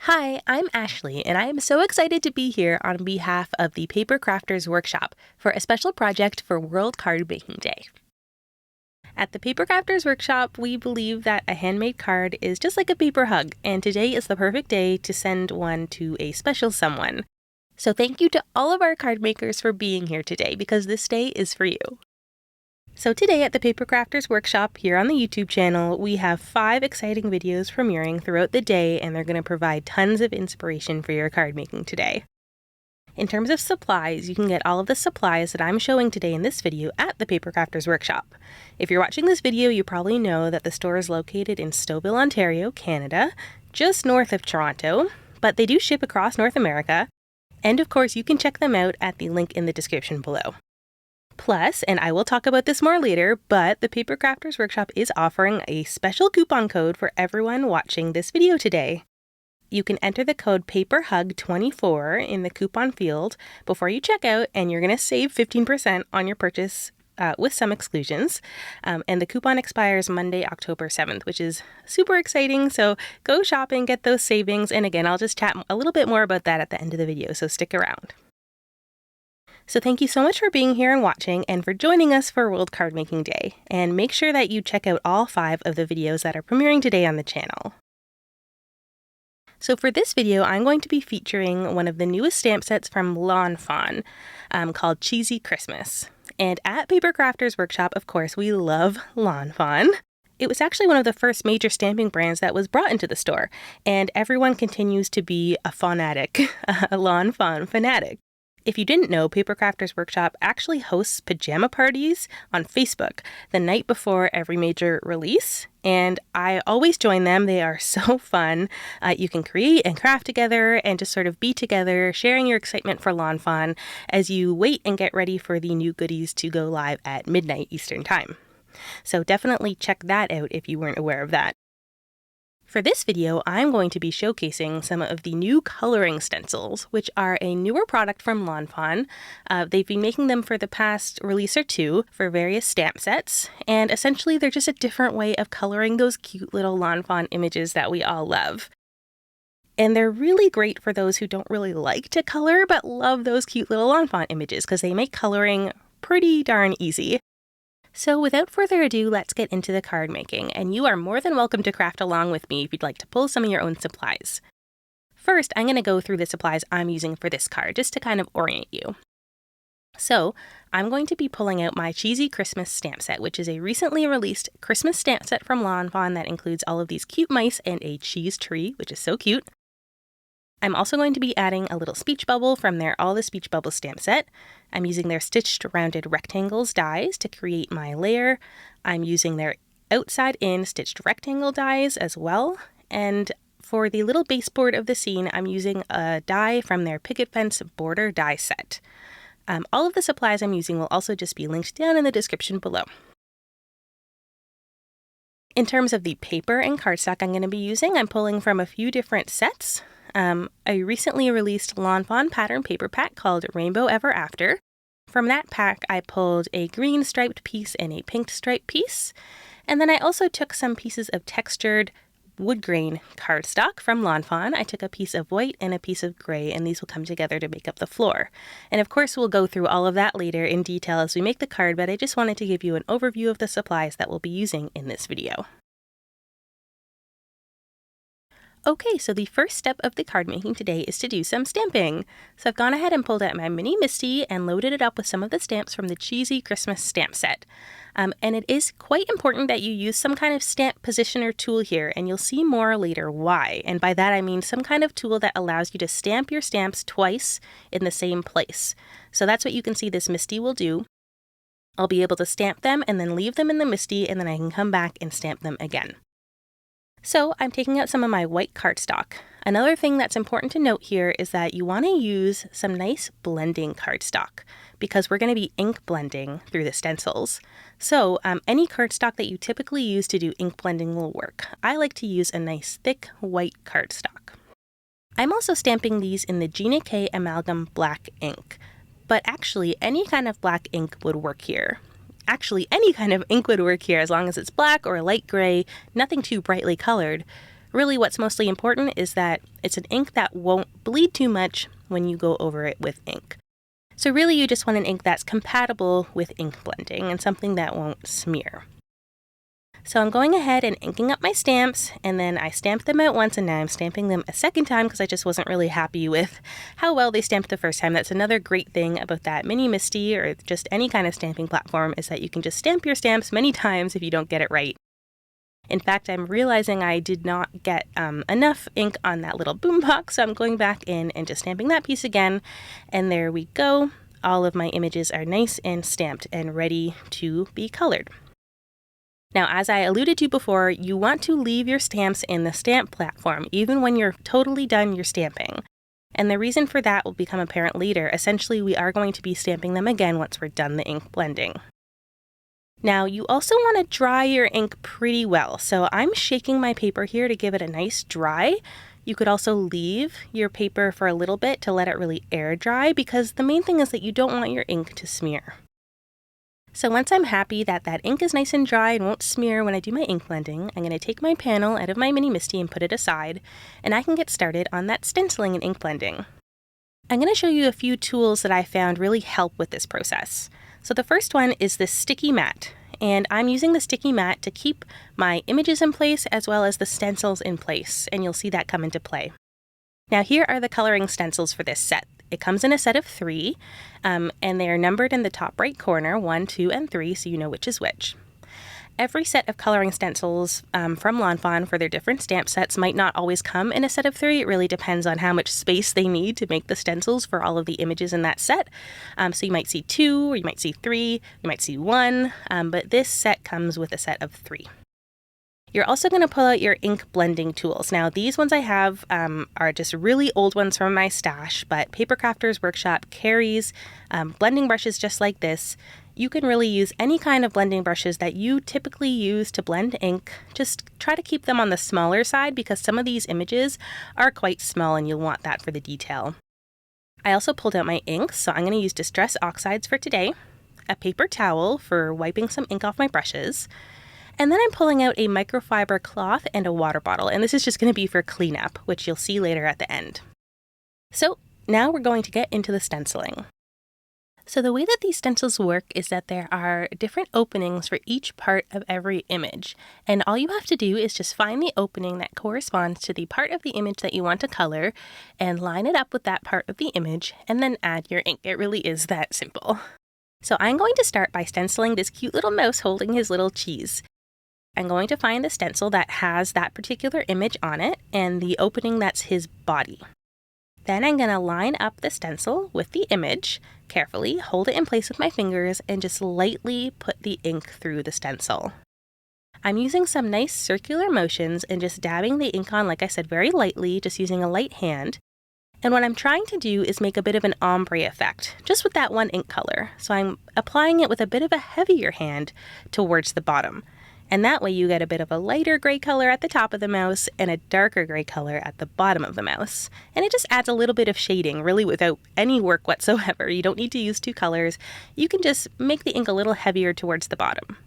Hi, I'm Ashley, and I am so excited to be here on behalf of the Papercrafters Workshop for a special project for World Cardmaking Day. At the Papercrafters Workshop, we believe that a handmade card is just like a paper hug, and today is the perfect day to send one to a special someone. So thank you to all of our card makers for being here today, because this day is for you. So today at the Papercrafters Workshop here on the YouTube channel, we have 5 exciting videos premiering throughout the day, and they're going to provide tons of inspiration for your card making today. In terms of supplies, you can get all of the supplies that I'm showing today in this video at the Papercrafters Workshop. If you're watching this video, you probably know that the store is located in Stouffville, Ontario, Canada, just north of Toronto, but they do ship across North America, and of course you can check them out at the link in the description below. Plus, and I will talk about this more later, but the Papercrafters Workshop is offering a special coupon code for everyone watching this video today. You can enter the code PAPERHUG24 in the coupon field before you check out, and you're going to save 15% on your purchase with some exclusions. And the coupon expires Monday, October 7th, which is super exciting. So go shopping, get those savings. And again, I'll just chat a little bit more about that at the end of the video, so stick around. So thank you so much for being here and watching, and for joining us for World Cardmaking Day. And make sure that you check out all 5 of the videos that are premiering today on the channel. So for this video, I'm going to be featuring one of the newest stamp sets from Lawn Fawn called Cheesy Christmas. And at Papercrafters Workshop, of course, we love Lawn Fawn. It was actually one of the first major stamping brands that was brought into the store, and everyone continues to be a fanatic, a Lawn Fawn fanatic. If you didn't know, Papercrafters Workshop actually hosts pajama parties on Facebook the night before every major release, and I always join them. They are so fun. You can create and craft together and just sort of be together, sharing your excitement for Lawn Fawn as you wait and get ready for the new goodies to go live at midnight Eastern Time. So definitely check that out if you weren't aware of that. For this video, I'm going to be showcasing some of the new coloring stencils, which are a newer product from Lawn Fawn. They've been making them for the past release or 2 for various stamp sets, and essentially they're just a different way of coloring those cute little Lawn Fawn images that we all love. And they're really great for those who don't really like to color but love those cute little Lawn Fawn images, because they make coloring pretty darn easy. So without further ado, let's get into the card making, and you are more than welcome to craft along with me if you'd like to pull some of your own supplies. First, I'm going to go through the supplies I'm using for this card, just to kind of orient you. So, I'm going to be pulling out my Cheesy Christmas stamp set, which is a recently released Christmas stamp set from Lawn Fawn that includes all of these cute mice and a cheese tree, which is so cute. I'm also going to be adding a little speech bubble from their All the Speech Bubbles stamp set. I'm using their stitched rounded rectangles dies to create my layer. I'm using their outside in stitched rectangle dies as well. And for the little baseboard of the scene, I'm using a die from their Picket fence border die set. All of the supplies I'm using will also just be linked down in the description below. In terms of the paper and cardstock I'm going to be using, I'm pulling from a few different sets. A recently released Lawn Fawn pattern paper pack called Rainbow Ever After. From that pack, I pulled a green striped piece and a pink striped piece. And then I also took some pieces of textured Woodgrain cardstock from Lawn Fawn. I took a piece of white and a piece of gray, and these will come together to make up the floor. And of course, we'll go through all of that later in detail as we make the card, but I just wanted to give you an overview of the supplies that we'll be using in this video. Okay, so the first step of the card making today is to do some stamping. So I've gone ahead and pulled out my mini Misty and loaded it up with some of the stamps from the Cheesy Christmas stamp set. And it is quite important that you use some kind of stamp positioner tool here, and you'll see more later why. And by that I mean some kind of tool that allows you to stamp your stamps twice in the same place. So that's what you can see this Misty will do. I'll be able to stamp them and then leave them in the Misty, and then I can come back and stamp them again. So I'm taking out some of my white cardstock. Another thing that's important to note here is that you want to use some nice blending cardstock, because we're going to be ink blending through the stencils. So any cardstock that you typically use to do ink blending will work. I like to use a nice thick white cardstock. I'm also stamping these in the Gina Amalgam black ink, but actually any kind of black ink would work here. Actually, any kind of ink would work here as long as it's black or light gray, nothing too brightly colored. Really, what's mostly important is that it's an ink that won't bleed too much when you go over it with ink. So really, you just want an ink that's compatible with ink blending and something that won't smear. So I'm going ahead and inking up my stamps, and then I stamped them out once, and now I'm stamping them a second time because I just wasn't really happy with how well they stamped the first time. That's another great thing about that Mini Misti or just any kind of stamping platform, is that you can just stamp your stamps many times if you don't get it right. In fact, I'm realizing I did not get enough ink on that little boombox, so I'm going back in and just stamping that piece again, and there we go. All of my images are nice and stamped and ready to be colored. Now, as I alluded to before, you want to leave your stamps in the stamp platform, even when you're totally done your stamping. And the reason for that will become apparent later. Essentially, we are going to be stamping them again once we're done the ink blending. Now, you also want to dry your ink pretty well. So I'm shaking my paper here to give it a nice dry. You could also leave your paper for a little bit to let it really air dry, because the main thing is that you don't want your ink to smear. So once I'm happy that that ink is nice and dry and won't smear when I do my ink blending, I'm going to take my panel out of my Mini Misti and put it aside, and I can get started on that stenciling and ink blending. I'm going to show you a few tools that I found really help with this process. So the first one is this sticky mat, and I'm using the sticky mat to keep my images in place as well as the stencils in place, and you'll see that come into play. Now here are the coloring stencils for this set. It comes in a set of 3, and they are numbered in the top right corner, 1, 2, and 3, so you know which is which. Every set of coloring stencils from Lawn Fawn for their different stamp sets might not always come in a set of 3. It really depends on how much space they need to make the stencils for all of the images in that set. So you might see 2, or you might see 3, you might see 1, but this set comes with a set of 3. You're also going to pull out your ink blending tools. Now, these ones I have are just really old ones from my stash, but Papercrafter's workshop carries blending brushes just like this. You can really use any kind of blending brushes that you typically use to blend ink. Just try to keep them on the smaller side, because some of these images are quite small and you'll want that for the detail. I also pulled out my inks, so I'm going to use Distress Oxides for today, a paper towel for wiping some ink off my brushes, and then I'm pulling out a microfiber cloth and a water bottle, and this is just going to be for cleanup, which you'll see later at the end. So now we're going to get into the stenciling. So the way that these stencils work is that there are different openings for each part of every image, and all you have to do is just find the opening that corresponds to the part of the image that you want to color and line it up with that part of the image, and then add your ink. It really is that simple. So I'm going to start by stenciling this cute little mouse holding his little cheese. I'm going to find the stencil that has that particular image on it and the opening that's his body. Then I'm going to line up the stencil with the image, carefully hold it in place with my fingers, and just lightly put the ink through the stencil. I'm using some nice circular motions and just dabbing the ink on, like I said, very lightly, just using a light hand. And what I'm trying to do is make a bit of an ombre effect, just with that one ink color. So I'm applying it with a bit of a heavier hand towards the bottom. And that way you get a bit of a lighter gray color at the top of the mouse and a darker gray color at the bottom of the mouse. And it just adds a little bit of shading, really without any work whatsoever. You don't need to use 2 colors. You can just make the ink a little heavier towards the bottom.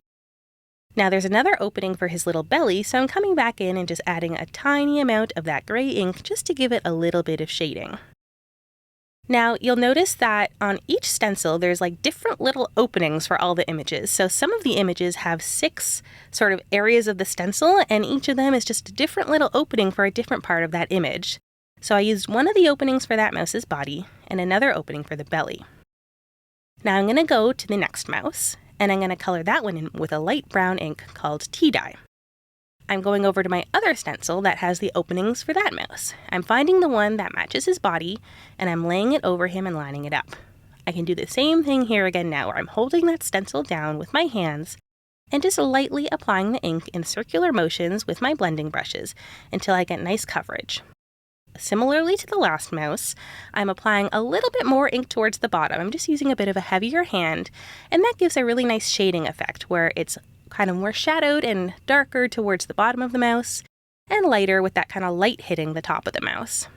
Now there's another opening for his little belly, so I'm coming back in and just adding a tiny amount of that gray ink just to give it a little bit of shading. Now, you'll notice that on each stencil, there's like different little openings for all the images. So some of the images have 6 sort of areas of the stencil, and each of them is just a different little opening for a different part of that image. So I used one of the openings for that mouse's body and another opening for the belly. Now I'm going to go to the next mouse, and I'm going to color that one in with a light brown ink called tea dye. I'm going over to my other stencil that has the openings for that mouse. I'm finding the one that matches his body, and I'm laying it over him and lining it up. I can do the same thing here again now, where I'm holding that stencil down with my hands and just lightly applying the ink in circular motions with my blending brushes until I get nice coverage. Similarly to the last mouse, I'm applying a little bit more ink towards the bottom. I'm just using a bit of a heavier hand, and that gives a really nice shading effect where it's kind of more shadowed and darker towards the bottom of the mouse, and lighter with that kind of light hitting the top of the mouse.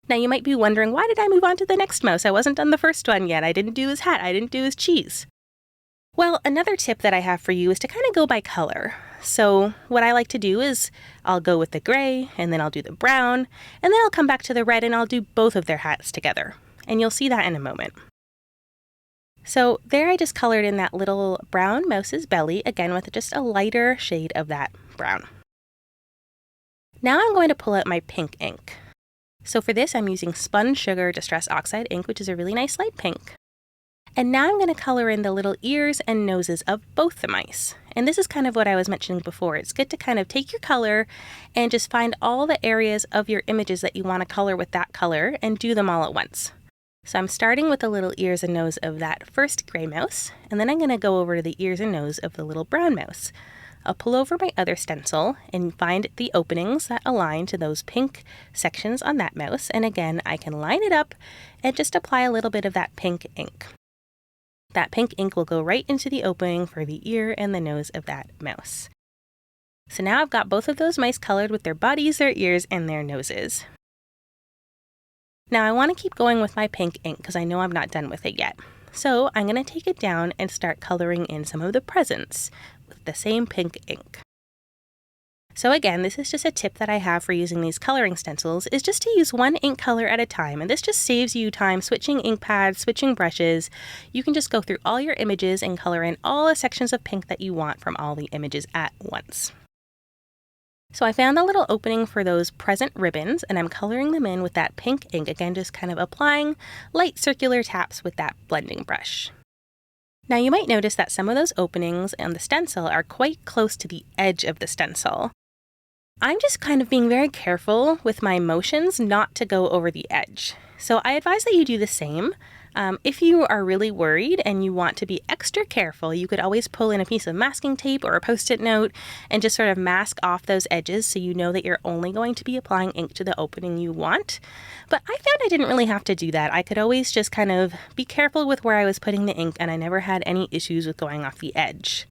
Now you might be wondering, why did I move on to the next mouse? I wasn't done the first one yet. I didn't do his hat. I didn't do his cheese. Well, another tip that I have for you is to kind of go by color. So what I like to do is I'll go with the gray, and then I'll do the brown, and then I'll come back to the red and I'll do both of their hats together. And you'll see that in a moment. So there I just colored in that little brown mouse's belly, again with just a lighter shade of that brown. Now I'm going to pull out my pink ink. So for this I'm using Spun Sugar Distress Oxide ink, which is a really nice light pink. And now I'm going to color in the little ears and noses of both the mice. And this is kind of what I was mentioning before. It's good to kind of take your color and just find all the areas of your images that you want to color with that color and do them all at once. So I'm starting with the little ears and nose of that first gray mouse, and then I'm going to go over to the ears and nose of the little brown mouse. I'll pull over my other stencil and find the openings that align to those pink sections on that mouse. And again, I can line it up and just apply a little bit of that pink ink. That pink ink will go right into the opening for the ear and the nose of that mouse. So now I've got both of those mice colored with their bodies, their ears, and their noses. Now I want to keep going with my pink ink because I know I'm not done with it yet. So I'm going to take it down and start coloring in some of the presents with the same pink ink. So again, this is just a tip that I have for using these coloring stencils, is just to use one ink color at a time, and this just saves you time switching ink pads, switching brushes. You can just go through all your images and color in all the sections of pink that you want from all the images at once. So I found the little opening for those present ribbons, and I'm coloring them in with that pink ink, again just kind of applying light circular taps with that blending brush. Now you might notice that some of those openings on the stencil are quite close to the edge of the stencil. I'm just kind of being very careful with my motions not to go over the edge. So I advise that you do the same. If you are really worried and you want to be extra careful, you could always pull in a piece of masking tape or a post-it note and just sort of mask off those edges so you know that you're only going to be applying ink to the opening you want. But I found I didn't really have to do that. I could always just kind of be careful with where I was putting the ink, and I never had any issues with going off the edge.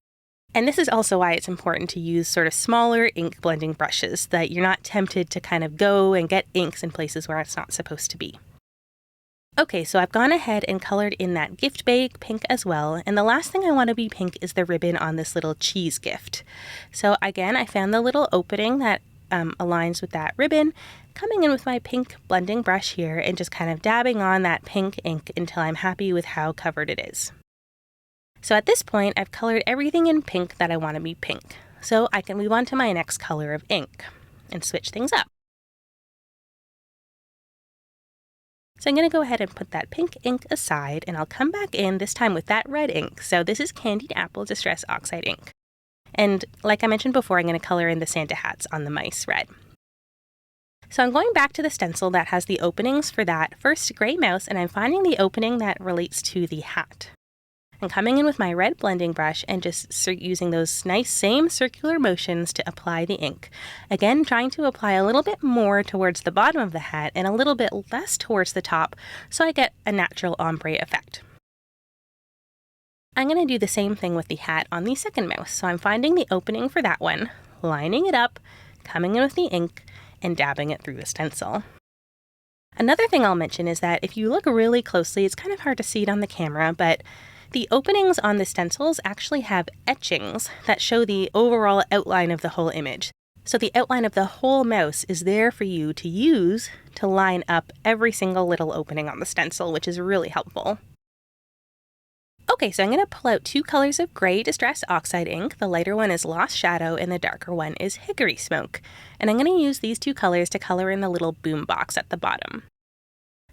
And this is also why it's important to use sort of smaller ink blending brushes, so that you're not tempted to kind of go and get inks in places where it's not supposed to be. Okay, so I've gone ahead and colored in that gift bag pink as well, and the last thing I want to be pink is the ribbon on this little cheese gift. So again, I found the little opening that aligns with that ribbon, coming in with my pink blending brush here and just kind of dabbing on that pink ink until I'm happy with how covered it is. So at this point, I've colored everything in pink that I want to be pink. So I can move on to my next color of ink and switch things up. So I'm going to go ahead and put that pink ink aside, and I'll come back in this time with that red ink. So this is Candied Apple Distress Oxide ink. And like I mentioned before, I'm going to color in the Santa hats on the mice red. So I'm going back to the stencil that has the openings for that first gray mouse, and I'm finding the opening that relates to the hat. I'm coming in with my red blending brush and just using those nice same circular motions to apply the ink. Again, trying to apply a little bit more towards the bottom of the hat and a little bit less towards the top so I get a natural ombre effect. I'm going to do the same thing with the hat on the second mouse. So I'm finding the opening for that one, lining it up, coming in with the ink, and dabbing it through the stencil. Another thing I'll mention is that if you look really closely, it's kind of hard to see it on the camera, but the openings on the stencils actually have etchings that show the overall outline of the whole image. So the outline of the whole mouse is there for you to use to line up every single little opening on the stencil, which is really helpful. Okay, so I'm going to pull out two colors of gray Distress Oxide ink. The lighter one is Lost Shadow and the darker one is Hickory Smoke. And I'm going to use these two colors to color in the little boom box at the bottom.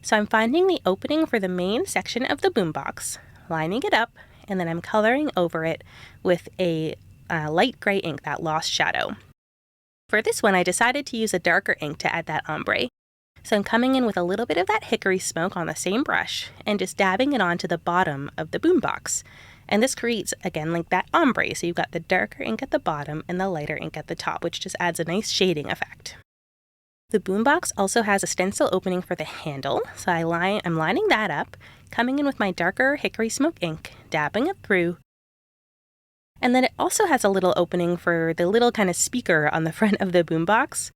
So I'm finding the opening for the main section of the boom box, lining it up, and then I'm coloring over it with a light gray ink, that Lost Shadow. For this one, I decided to use a darker ink to add that ombre. So I'm coming in with a little bit of that Hickory Smoke on the same brush and just dabbing it onto the bottom of the boom box. And this creates, again, like that ombre. So you've got the darker ink at the bottom and the lighter ink at the top, which just adds a nice shading effect. The boombox also has a stencil opening for the handle, so I'm lining that up, coming in with my darker Hickory Smoke ink, dabbing it through. And then it also has a little opening for the little kind of speaker on the front of the boombox.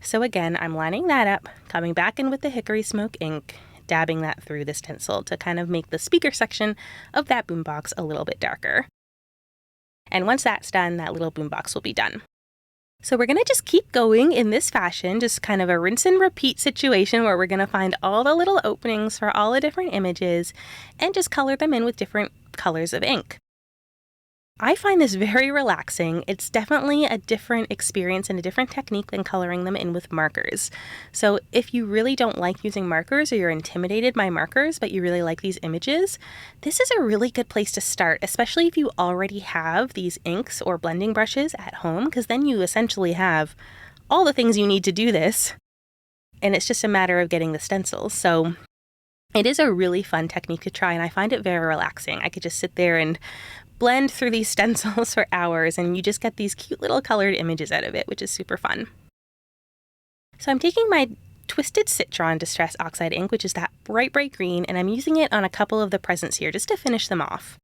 So again, I'm lining that up, coming back in with the Hickory Smoke ink, dabbing that through the stencil to kind of make the speaker section of that boombox a little bit darker. And once that's done, that little boombox will be done. So we're going to just keep going in this fashion, just kind of a rinse and repeat situation where we're going to find all the little openings for all the different images and just color them in with different colors of ink. I find this very relaxing. It's definitely a different experience and a different technique than coloring them in with markers. So if you really don't like using markers or you're intimidated by markers, but you really like these images, this is a really good place to start, especially if you already have these inks or blending brushes at home, because then you essentially have all the things you need to do this, and it's just a matter of getting the stencils. So it is a really fun technique to try, and I find it very relaxing. I could just sit there and blend through these stencils for hours, and you just get these cute little colored images out of it, which is super fun. So I'm taking my Twisted Citron Distress Oxide ink, which is that bright, bright green, and I'm using it on a couple of the presents here just to finish them off.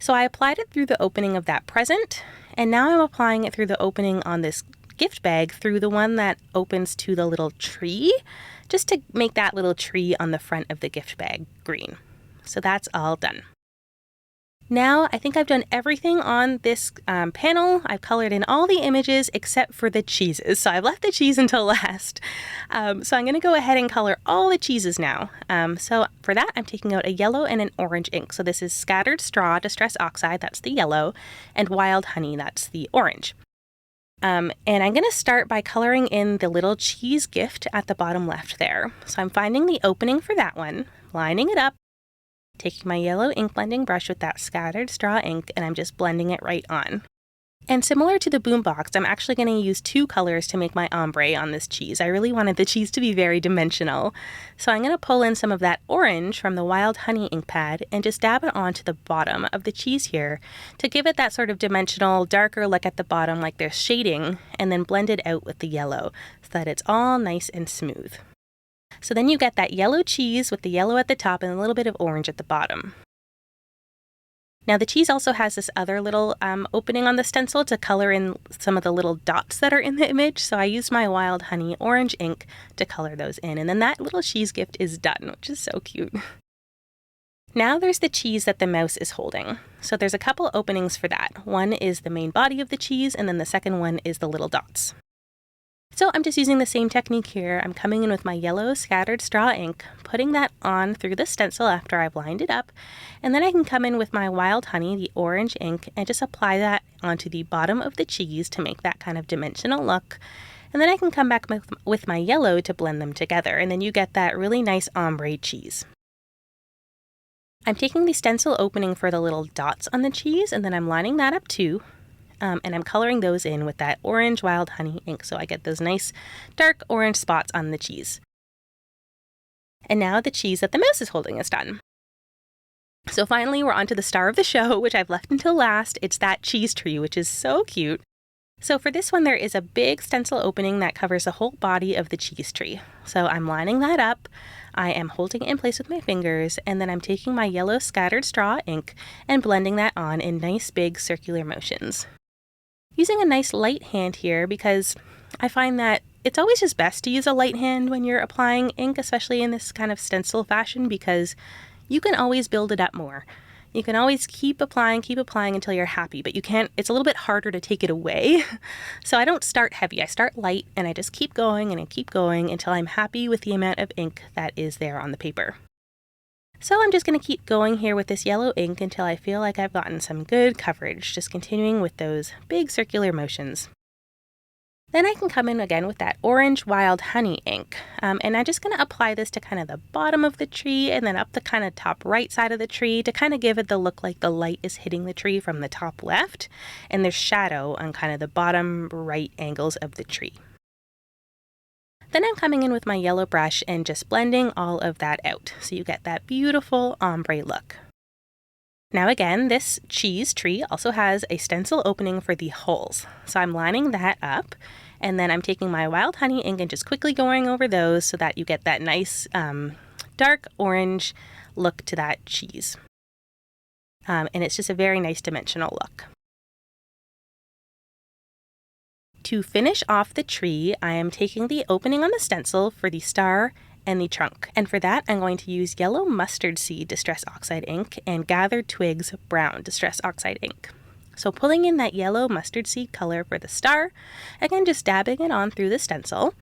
So I applied it through the opening of that present, and now I'm applying it through the opening on this gift bag through the one that opens to the little tree, just to make that little tree on the front of the gift bag green. So that's all done. Now I think I've done everything on this panel. I've colored in all the images except for the cheeses. So I've left the cheese until last. So I'm going to go ahead and color all the cheeses now. So for that, I'm taking out a yellow and an orange ink. So this is Scattered Straw Distress Oxide, that's the yellow, and Wild Honey, that's the orange. And I'm going to start by coloring in the little cheese gift at the bottom left there. So I'm finding the opening for that one, lining it up, taking my yellow ink blending brush with that Scattered Straw ink, and I'm just blending it right on. And similar to the boombox, I'm actually going to use two colors to make my ombre on this cheese. I really wanted the cheese to be very dimensional. So I'm going to pull in some of that orange from the Wild Honey ink pad and just dab it onto the bottom of the cheese here to give it that sort of dimensional, darker look at the bottom like there's shading, and then blend it out with the yellow so that it's all nice and smooth. So then you get that yellow cheese with the yellow at the top and a little bit of orange at the bottom. Now the cheese also has this other little opening on the stencil to color in some of the little dots that are in the image. So I used my Wild Honey orange ink to color those in. And then that little cheese gift is done, which is so cute. Now there's the cheese that the mouse is holding. So there's a couple openings for that. One is the main body of the cheese, and then the second one is the little dots. So I'm just using the same technique here. I'm coming in with my yellow Scattered Straw ink, putting that on through the stencil after I've lined it up, and then I can come in with my Wild Honey, the orange ink, and just apply that onto the bottom of the cheese to make that kind of dimensional look. And then I can come back with my yellow to blend them together, and then you get that really nice ombre cheese. I'm taking the stencil opening for the little dots on the cheese, and then I'm lining that up too. And I'm coloring those in with that orange Wild Honey ink, so I get those nice dark orange spots on the cheese. And now the cheese that the mouse is holding is done. So finally we're on to the star of the show, which I've left until last. It's that cheese tree, which is so cute. So for this one, there is a big stencil opening that covers the whole body of the cheese tree. So I'm lining that up. I am holding it in place with my fingers, and then I'm taking my yellow Scattered Straw ink and blending that on in nice big circular motions. Using a nice light hand here because I find that it's always just best to use a light hand when you're applying ink, especially in this kind of stencil fashion, because you can always build it up more. You can always keep applying until you're happy, but you can't, it's a little bit harder to take it away. So I don't start heavy, I start light, and I just keep going and I keep going until I'm happy with the amount of ink that is there on the paper. So I'm just going to keep going here with this yellow ink until I feel like I've gotten some good coverage, just continuing with those big circular motions. Then I can come in again with that orange Wild Honey ink, and I'm just going to apply this to kind of the bottom of the tree and then up the kind of top right side of the tree to kind of give it the look like the light is hitting the tree from the top left, and there's shadow on kind of the bottom right angles of the tree. Then I'm coming in with my yellow brush and just blending all of that out, so you get that beautiful ombre look. Now again, this cheese tree also has a stencil opening for the holes, so I'm lining that up, and then I'm taking my Wild Honey ink and just quickly going over those so that you get that nice dark orange look to that cheese. And it's just a very nice dimensional look. To finish off the tree, I am taking the opening on the stencil for the star and the trunk. And for that, I'm going to use yellow Mustard Seed Distress Oxide ink and Gathered Twigs Brown Distress Oxide ink. So pulling in that yellow mustard seed color for the star, again just dabbing it on through the stencil.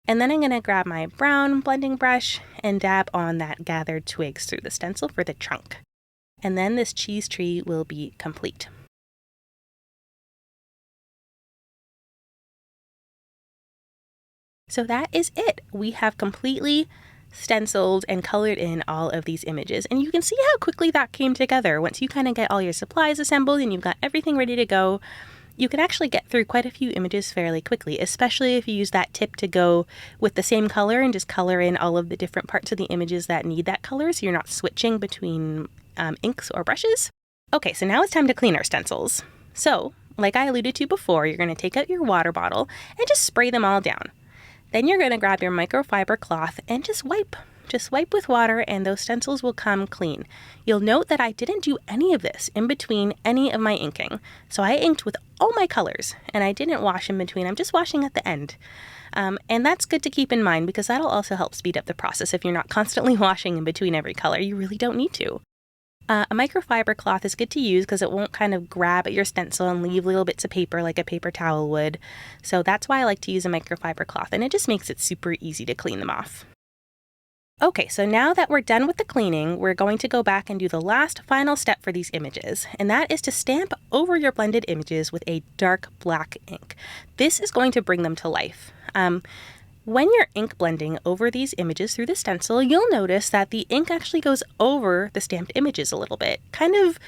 And then I'm going to grab my brown blending brush and dab on that gathered twigs through the stencil for the trunk. And then this cheese tree will be complete. So that is it. We have completely stenciled and colored in all of these images. And you can see how quickly that came together. Once you kind of get all your supplies assembled and you've got everything ready to go, you can actually get through quite a few images fairly quickly, especially if you use that tip to go with the same color and just color in all of the different parts of the images that need that color so you're not switching between inks or brushes. Okay, so now it's time to clean our stencils. So, like I alluded to before, you're going to take out your water bottle and just spray them all down. Then you're going to grab your microfiber cloth and just wipe. Just wipe with water and those stencils will come clean. You'll note that I didn't do any of this in between any of my inking. So I inked with all my colors and I didn't wash in between. I'm just washing at the end. And that's good to keep in mind because that'll also help speed up the process. If you're not constantly washing in between every color, you really don't need to. A microfiber cloth is good to use because it won't kind of grab at your stencil and leave little bits of paper like a paper towel would. So that's why I like to use a microfiber cloth, and it just makes it super easy to clean them off. Okay, so now that we're done with the cleaning, we're going to go back and do the last final step for these images, and that is to stamp over your blended images with a dark black ink. This is going to bring them to life. When you're ink blending over these images through the stencil, you'll notice that the ink actually goes over the stamped images a little bit, kind of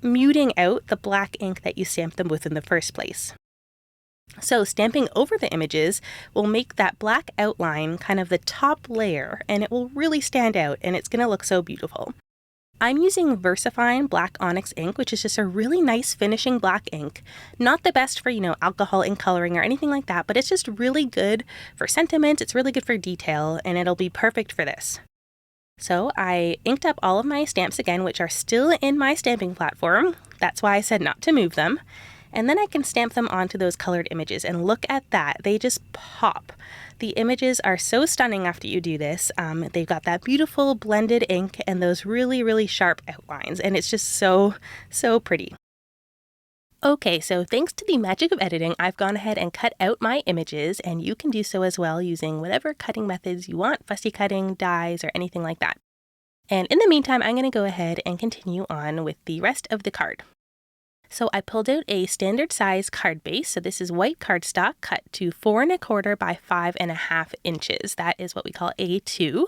muting out the black ink that you stamped them with in the first place. So stamping over the images will make that black outline kind of the top layer, and it will really stand out, and it's going to look so beautiful. I'm using Versafine Black Onyx ink, which is just a really nice finishing black ink. Not the best for, alcohol ink coloring or anything like that, but it's just really good for sentiment, it's really good for detail, and it'll be perfect for this. So I inked up all of my stamps again, which are still in my stamping platform. That's why I said not to move them. And then I can stamp them onto those colored images, and look at that, they just pop. The images are so stunning after you do this. They've got that beautiful blended ink and those really, really sharp outlines, and it's just so, so pretty. Okay, so thanks to the magic of editing, I've gone ahead and cut out my images, and you can do so as well using whatever cutting methods you want, fussy cutting, dies, or anything like that. And in the meantime, I'm going to go ahead and continue on with the rest of the card. So I pulled out a standard size card base. So this is white cardstock cut to 4 1/4 by 5.5 inches. That is what we call A2.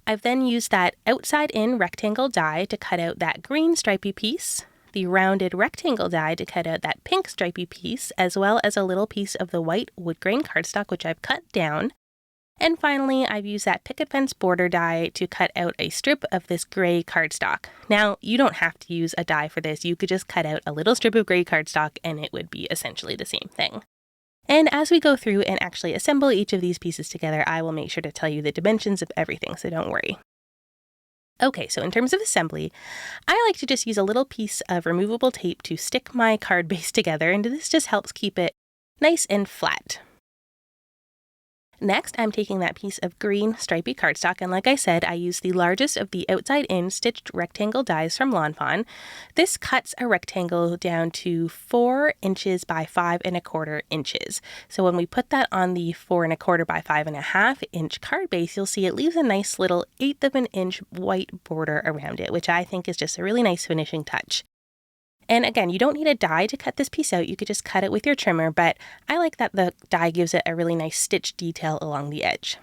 I've then used that outside in rectangle die to cut out that green stripy piece, the rounded rectangle die to cut out that pink stripy piece, as well as a little piece of the white Woodgrain cardstock, which I've cut down. And finally, I've used that picket fence border die to cut out a strip of this gray cardstock. Now, you don't have to use a die for this. You could just cut out a little strip of gray cardstock and it would be essentially the same thing. And as we go through and actually assemble each of these pieces together, I will make sure to tell you the dimensions of everything, so don't worry. Okay, so in terms of assembly, I like to just use a little piece of removable tape to stick my card base together, and this just helps keep it nice and flat. Next, I'm taking that piece of green stripy cardstock, and like I said, I use the largest of the outside-in stitched rectangle dies from Lawn Fawn. This cuts a rectangle down to 4 inches by 5 1/4 inches. So when we put that on the 4 1/4 by 5.5 inch card base, you'll see it leaves a nice little 1/8 of an inch white border around it, which I think is just a really nice finishing touch. And again, you don't need a die to cut this piece out. You could just cut it with your trimmer, but I like that the die gives it a really nice stitch detail along the edge.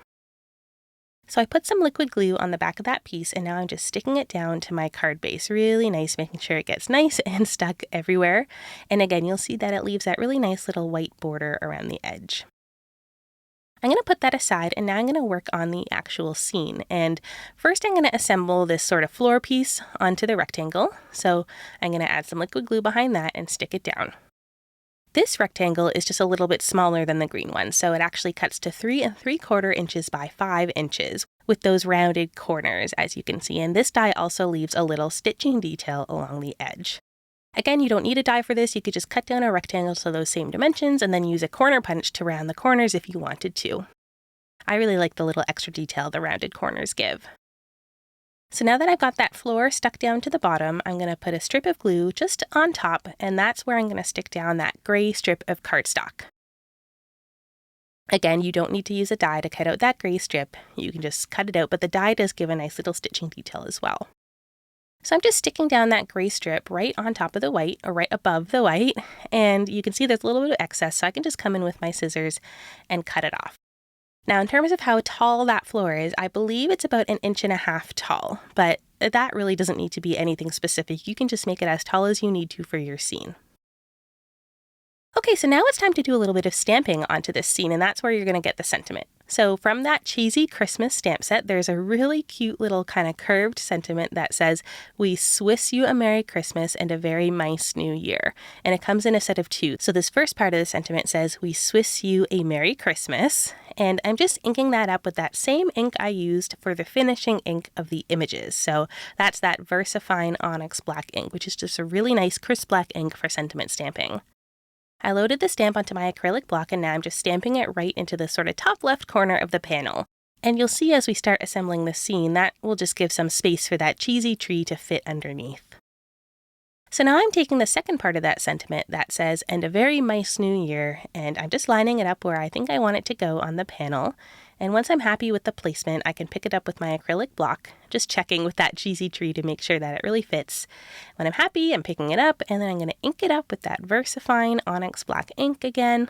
So I put some liquid glue on the back of that piece, and now I'm just sticking it down to my card base. Really nice, making sure it gets nice and stuck everywhere. And again, you'll see that it leaves that really nice little white border around the edge. I'm going to put that aside, and now I'm going to work on the actual scene. And first I'm going to assemble this sort of floor piece onto the rectangle. So I'm going to add some liquid glue behind that and stick it down. This rectangle is just a little bit smaller than the green one, so it actually cuts to 3 3/4 inches by 5 inches with those rounded corners, as you can see. And this die also leaves a little stitching detail along the edge. Again, you don't need a die for this. You could just cut down a rectangle to those same dimensions and then use a corner punch to round the corners if you wanted to. I really like the little extra detail the rounded corners give. So now that I've got that floor stuck down to the bottom, I'm going to put a strip of glue just on top, and that's where I'm going to stick down that gray strip of cardstock. Again, you don't need to use a die to cut out that gray strip. You can just cut it out, but the die does give a nice little stitching detail as well. So I'm just sticking down that gray strip right on top of the white, or right above the white, and you can see there's a little bit of excess, so I can just come in with my scissors and cut it off. Now, in terms of how tall that floor is, I believe it's about 1.5 inches tall, but that really doesn't need to be anything specific. You can just make it as tall as you need to for your scene. Okay, so now it's time to do a little bit of stamping onto this scene, and that's where you're going to get the sentiment. So from that cheesy Christmas stamp set, there's a really cute little kind of curved sentiment that says, "We Swiss you a Merry Christmas and a very nice New Year." And it comes in a set of 2. So this first part of the sentiment says, "We Swiss you a Merry Christmas." And I'm just inking that up with that same ink I used for the finishing ink of the images. So that's that Versafine Onyx black ink, which is just a really nice crisp black ink for sentiment stamping. I loaded the stamp onto my acrylic block, and now I'm just stamping it right into the sort of top left corner of the panel. And you'll see as we start assembling the scene, that will just give some space for that cheesy tree to fit underneath. So now I'm taking the second part of that sentiment that says, "And a very nice New Year," and I'm just lining it up where I think I want it to go on the panel. And once I'm happy with the placement, I can pick it up with my acrylic block, just checking with that cheesy tree to make sure that it really fits. When I'm happy, I'm picking it up, and then I'm going to ink it up with that Versafine Onyx black ink again.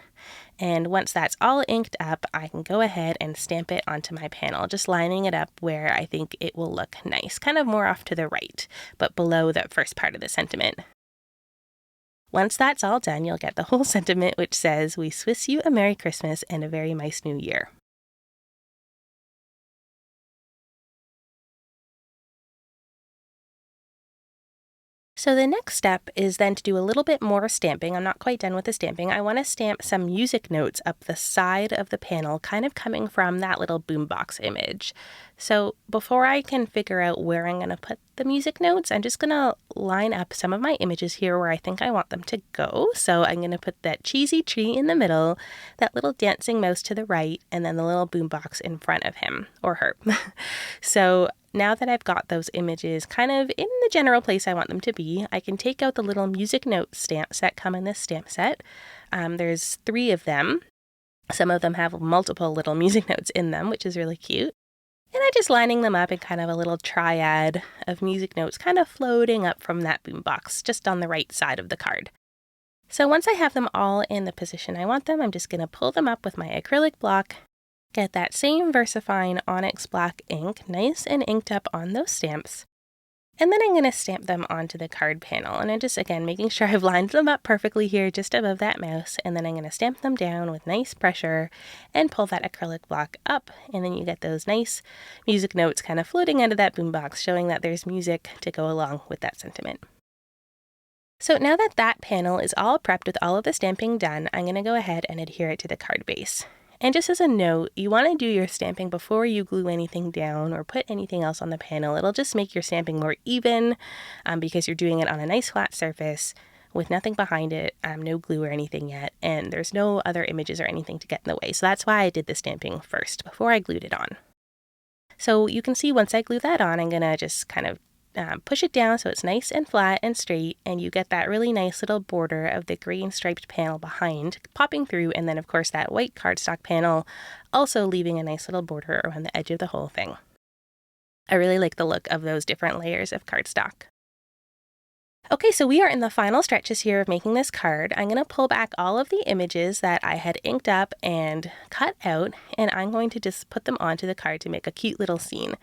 And once that's all inked up, I can go ahead and stamp it onto my panel, just lining it up where I think it will look nice, kind of more off to the right, but below the first part of the sentiment. Once that's all done, you'll get the whole sentiment, which says, "We Swiss you a Merry Christmas and a very nice New Year." So the next step is then to do a little bit more stamping. I'm not quite done with the stamping. I want to stamp some music notes up the side of the panel, kind of coming from that little boombox image. So before I can figure out where I'm going to put the music notes, I'm just going to line up some of my images here where I think I want them to go. So I'm going to put that cheesy tree in the middle, that little dancing mouse to the right, and then the little boombox in front of him or her. So now that I've got those images kind of in the general place I want them to be, I can take out the little music note stamps that come in this stamp set. There's 3 of them. Some of them have multiple little music notes in them, which is really cute. And I'm just lining them up in kind of a little triad of music notes kind of floating up from that boombox just on the right side of the card. So once I have them all in the position I want them, I'm just going to pull them up with my acrylic block, get that same Versafine Onyx black ink nice and inked up on those stamps, and then I'm going to stamp them onto the card panel. And I'm just, again, making sure I've lined them up perfectly here just above that mouse, and then I'm going to stamp them down with nice pressure and pull that acrylic block up, and then you get those nice music notes kind of floating out of that boombox, showing that there's music to go along with that sentiment. So now that that panel is all prepped with all of the stamping done, I'm going to go ahead and adhere it to the card base. And just as a note, you want to do your stamping before you glue anything down or put anything else on the panel. It'll just make your stamping more even because you're doing it on a nice flat surface with nothing behind it, no glue or anything yet, and there's no other images or anything to get in the way. So that's why I did the stamping first before I glued it on. So you can see once I glue that on, I'm going to just kind of push it down so it's nice and flat and straight, and you get that really nice little border of the green striped panel behind popping through, and then of course that white cardstock panel also leaving a nice little border around the edge of the whole thing. I really like the look of those different layers of cardstock. Okay, so we are in the final stretches here of making this card. I'm going to pull back all of the images that I had inked up and cut out, and I'm going to just put them onto the card to make a cute little scene.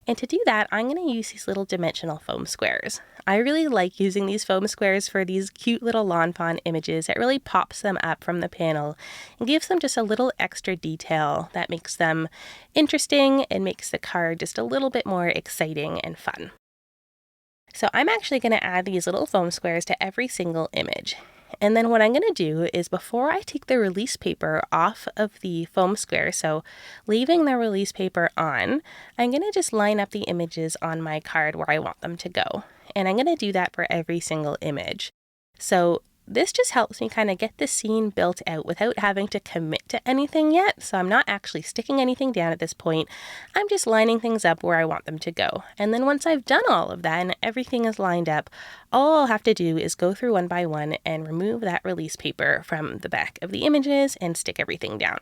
And to do that, I'm going to use these little dimensional foam squares. I really like using these foam squares for these cute little Lawn Fawn images. It really pops them up from the panel and gives them just a little extra detail that makes them interesting and makes the card just a little bit more exciting and fun. So I'm actually going to add these little foam squares to every single image. And then what I'm going to do is, before I take the release paper off of the foam square, so leaving the release paper on, I'm going to just line up the images on my card where I want them to go. And I'm going to do that for every single image. So this just helps me kind of get the scene built out without having to commit to anything yet. So I'm not actually sticking anything down at this point. I'm just lining things up where I want them to go. And then once I've done all of that and everything is lined up, all I'll have to do is go through one by one and remove that release paper from the back of the images and stick everything down.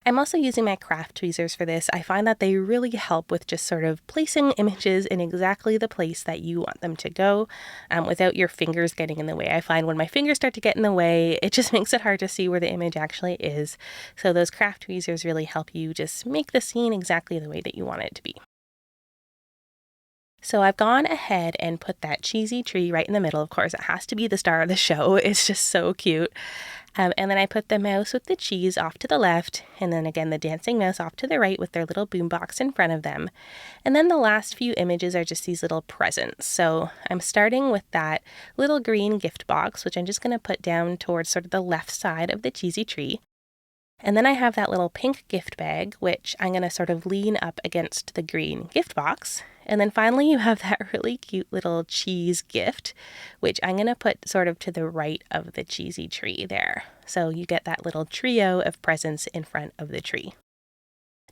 I'm also using my craft tweezers for this. I find that they really help with just sort of placing images in exactly the place that you want them to go without your fingers getting in the way. I find when my fingers start to get in the way, it just makes it hard to see where the image actually is. So those craft tweezers really help you just make the scene exactly the way that you want it to be. So I've gone ahead and put that cheesy tree right in the middle. Of course, it has to be the star of the show. It's just so cute. And then I put the mouse with the cheese off to the left, and then again the dancing mouse off to the right with their little boombox in front of them. And then the last few images are just these little presents. So I'm starting with that little green gift box, which I'm just going to put down towards sort of the left side of the cheesy tree. And then I have that little pink gift bag, which I'm going to sort of lean up against the green gift box. And then finally you have that really cute little cheese gift, which I'm going to put sort of to the right of the cheesy tree there. So you get that little trio of presents in front of the tree.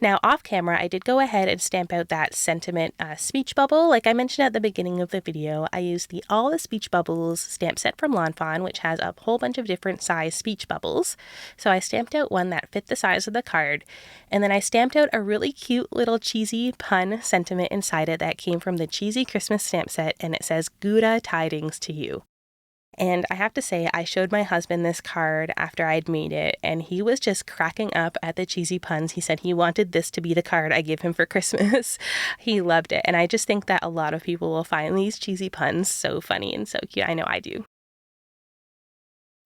Now, off camera, I did go ahead and stamp out that sentiment speech bubble. Like I mentioned at the beginning of the video, I used the All the Speech Bubbles stamp set from Lawn Fawn, which has a whole bunch of different size speech bubbles. So I stamped out one that fit the size of the card, and then I stamped out a really cute little cheesy pun sentiment inside it that came from the Cheesy Christmas stamp set, and it says, "Gouda tidings to you." And I have to say, I showed my husband this card after I'd made it, and he was just cracking up at the cheesy puns. He said he wanted this to be the card I give him for Christmas. He loved it. And I just think that a lot of people will find these cheesy puns so funny and so cute. I know I do.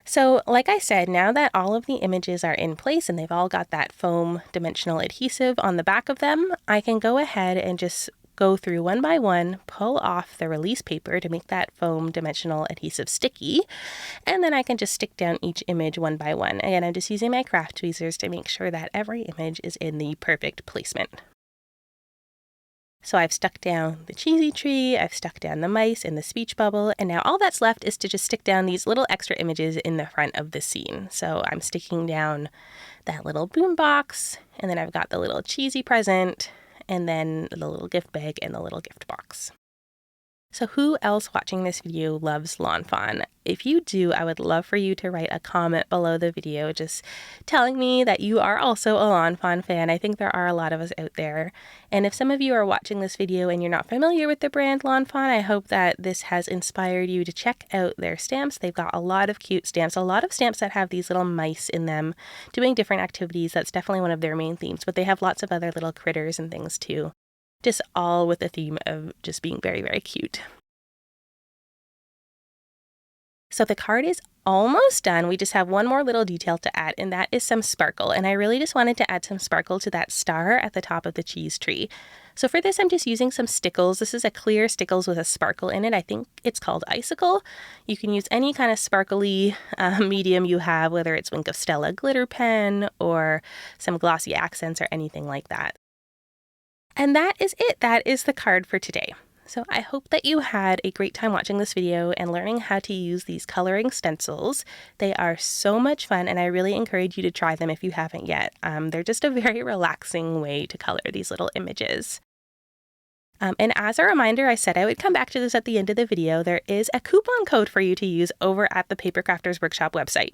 So like I said, now that all of the images are in place and they've all got that foam dimensional adhesive on the back of them, I can go ahead and just go through one by one, pull off the release paper to make that foam dimensional adhesive sticky, and then I can just stick down each image one by one. Again, I'm just using my craft tweezers to make sure that every image is in the perfect placement. So I've stuck down the cheesy tree, I've stuck down the mice and the speech bubble, and now all that's left is to just stick down these little extra images in the front of the scene. So I'm sticking down that little boom box, and then I've got the little cheesy present, and then the little gift bag and the little gift box. So who else watching this video loves Lawn Fawn? If you do, I would love for you to write a comment below the video just telling me that you are also a Lawn Fawn fan. I think there are a lot of us out there. And if some of you are watching this video and you're not familiar with the brand Lawn Fawn, I hope that this has inspired you to check out their stamps. They've got a lot of cute stamps, a lot of stamps that have these little mice in them doing different activities. That's definitely one of their main themes, but they have lots of other little critters and things too. Just all with the theme of just being very, very cute. So the card is almost done. We just have one more little detail to add, and that is some sparkle. And I really just wanted to add some sparkle to that star at the top of the cheese tree. So for this, I'm just using some stickles. This is a clear stickles with a sparkle in it. I think it's called Icicle. You can use any kind of sparkly medium you have, whether it's Wink of Stella glitter pen or some glossy accents or anything like that. And that is it. That is the card for today. So I hope that you had a great time watching this video and learning how to use these coloring stencils. They are so much fun, and I really encourage you to try them if you haven't yet. They're just a very relaxing way to color these little images. And as a reminder, I said I would come back to this at the end of the video. There is a coupon code for you to use over at the Papercrafters Workshop website.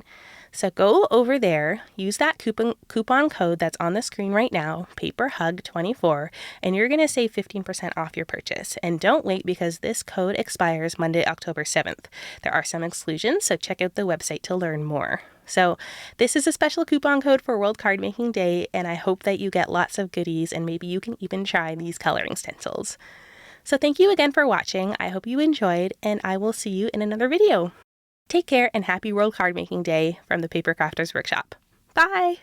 So go over there, use that coupon code that's on the screen right now, PAPERHUG24, and you're going to save 15% off your purchase. And don't wait, because this code expires Monday, October 7th. There are some exclusions, so check out the website to learn more. So this is a special coupon code for World Cardmaking Day, and I hope that you get lots of goodies, and maybe you can even try these coloring stencils. So thank you again for watching. I hope you enjoyed, and I will see you in another video. Take care and happy World Cardmaking Day from the Papercrafters Workshop. Bye!